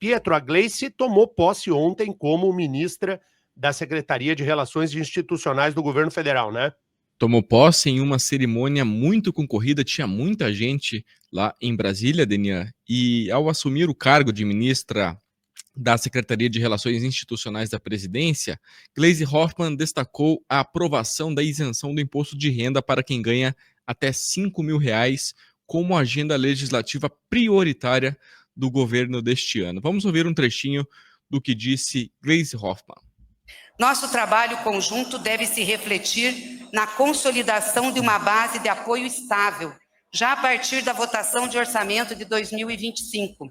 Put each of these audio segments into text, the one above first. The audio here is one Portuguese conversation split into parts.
Pietro, a Gleice tomou posse ontem como ministra da Secretaria de Relações Institucionais do Governo Federal, né? Tomou posse em uma cerimônia muito concorrida, tinha muita gente lá em Brasília, Denian, e ao assumir o cargo de ministra da Secretaria de Relações Institucionais da Presidência, Gleisi Hoffmann destacou a aprovação da isenção do imposto de renda para quem ganha até R$ 5.000 como agenda legislativa prioritária do governo deste ano. Vamos ouvir um trechinho do que disse Gleisi Hoffmann. Nosso trabalho conjunto deve se refletir na consolidação de uma base de apoio estável, já a partir da votação de orçamento de 2025,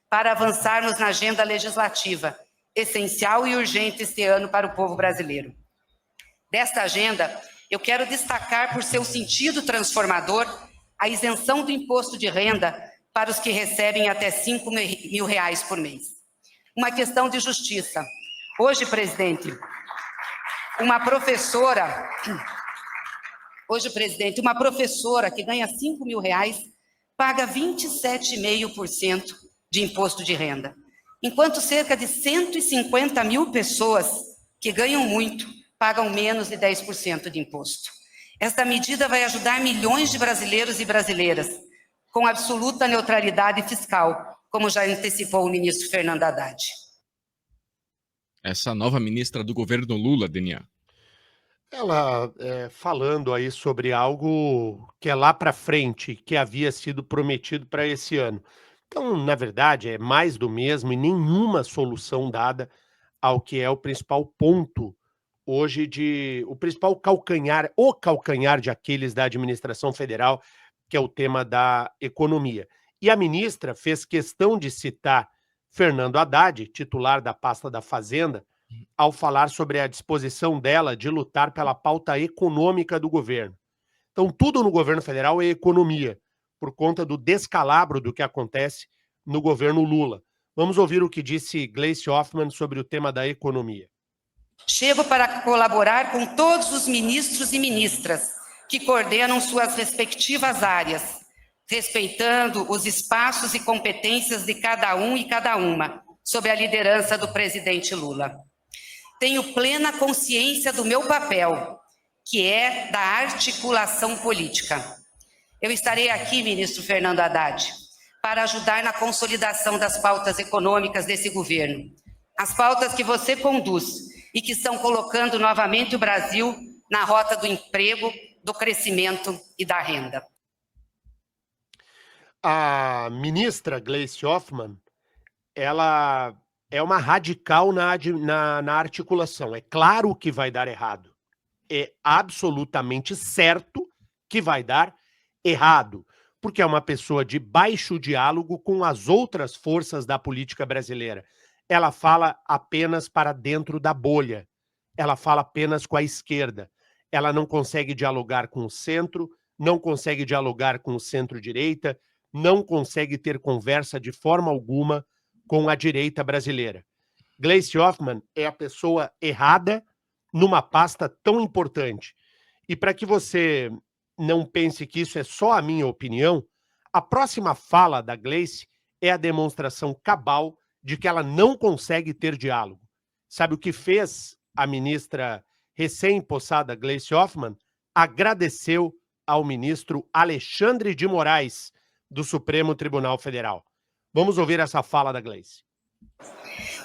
para avançarmos na agenda legislativa, essencial e urgente este ano para o povo brasileiro. Desta agenda, eu quero destacar por seu sentido transformador a isenção do imposto de renda para os que recebem até R$ 5.000 por mês. Uma questão de justiça. Hoje, presidente, uma professora que ganha R$ 5.000 paga 27,5% de imposto de renda, enquanto cerca de 150 mil pessoas que ganham muito pagam menos de 10% de imposto. Esta medida vai ajudar milhões de brasileiros e brasileiras, com absoluta neutralidade fiscal, como já antecipou o ministro Fernando Haddad. Essa nova ministra do governo Lula, Denian. Ela falando aí sobre algo que é lá para frente, que havia sido prometido para esse ano. Então, na verdade, é mais do mesmo e nenhuma solução dada ao que é o principal ponto hoje o principal calcanhar, o calcanhar de Aquiles da administração federal, que é o tema da economia. E a ministra fez questão de citar Fernando Haddad, titular da pasta da Fazenda, ao falar sobre a disposição dela de lutar pela pauta econômica do governo. Então, tudo no governo federal é economia, por conta do descalabro do que acontece no governo Lula. Vamos ouvir o que disse Gleisi Hoffmann sobre o tema da economia. Chego para colaborar com todos os ministros e ministras que coordenam suas respectivas áreas, respeitando os espaços e competências de cada um e cada uma, sob a liderança do presidente Lula. Tenho plena consciência do meu papel, que é da articulação política. Eu estarei aqui, ministro Fernando Haddad, para ajudar na consolidação das pautas econômicas desse governo. As pautas que você conduz e que estão colocando novamente o Brasil na rota do emprego, do crescimento e da renda. A ministra Gleisi Hoffmann, ela é uma radical na articulação. É claro que vai dar errado. É absolutamente certo que vai dar errado, porque é uma pessoa de baixo diálogo com as outras forças da política brasileira. Ela fala apenas para dentro da bolha. Ela fala apenas com a esquerda. Ela não consegue dialogar com o centro, não consegue dialogar com o centro-direita, não consegue ter conversa de forma alguma com a direita brasileira. Gleisi Hoffmann é a pessoa errada numa pasta tão importante. E para que você não pense que isso é só a minha opinião, a próxima fala da Gleisi é a demonstração cabal de que ela não consegue ter diálogo. Sabe o que fez a ministra recém-possada Gleisi Hoffmann? Agradeceu ao ministro Alexandre de Moraes, do Supremo Tribunal Federal. Vamos ouvir essa fala da Gleisi.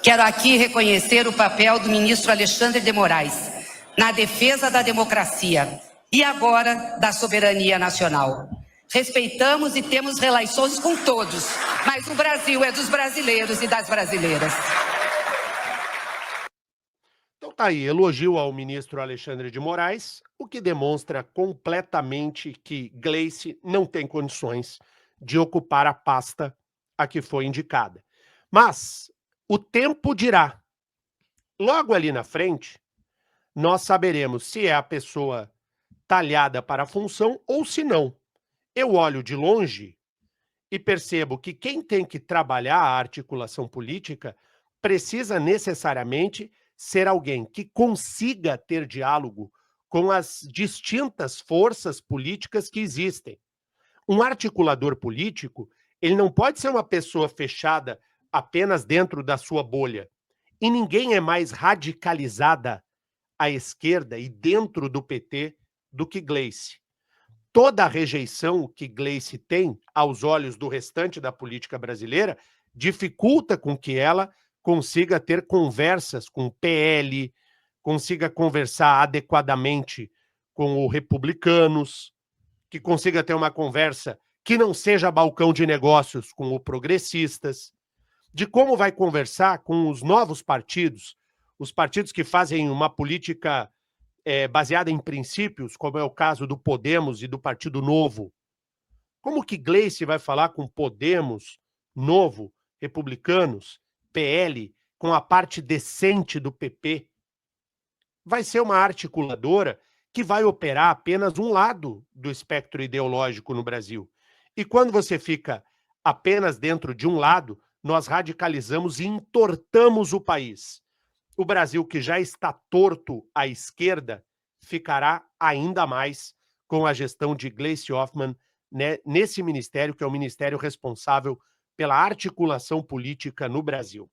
Quero aqui reconhecer o papel do ministro Alexandre de Moraes na defesa da democracia e agora da soberania nacional. Respeitamos e temos relações com todos, mas o Brasil é dos brasileiros e das brasileiras. Então tá aí, elogio ao ministro Alexandre de Moraes, o que demonstra completamente que Gleisi não tem condições de ocupar a pasta a que foi indicada. Mas o tempo dirá. Logo ali na frente, nós saberemos se é a pessoa talhada para a função ou se não. Eu olho de longe e percebo que quem tem que trabalhar a articulação política precisa necessariamente ser alguém que consiga ter diálogo com as distintas forças políticas que existem. Um articulador político, ele não pode ser uma pessoa fechada apenas dentro da sua bolha. E ninguém é mais radicalizada à esquerda e dentro do PT do que Gleice. Toda a rejeição que Gleice tem aos olhos do restante da política brasileira dificulta com que ela consiga ter conversas com o PL, consiga conversar adequadamente com os republicanos, que consiga ter uma conversa que não seja balcão de negócios com os progressistas, de como vai conversar com os novos partidos, os partidos que fazem uma política baseada em princípios, como é o caso do Podemos e do Partido Novo. Como que Gleice vai falar com Podemos, Novo, Republicanos, PL, com a parte decente do PP? Vai ser uma articuladora que vai operar apenas um lado do espectro ideológico no Brasil. E quando você fica apenas dentro de um lado, nós radicalizamos e entortamos o país. O Brasil, que já está torto à esquerda, ficará ainda mais com a gestão de Gleice Hoffmann, né, nesse ministério, que é o ministério responsável pela articulação política no Brasil.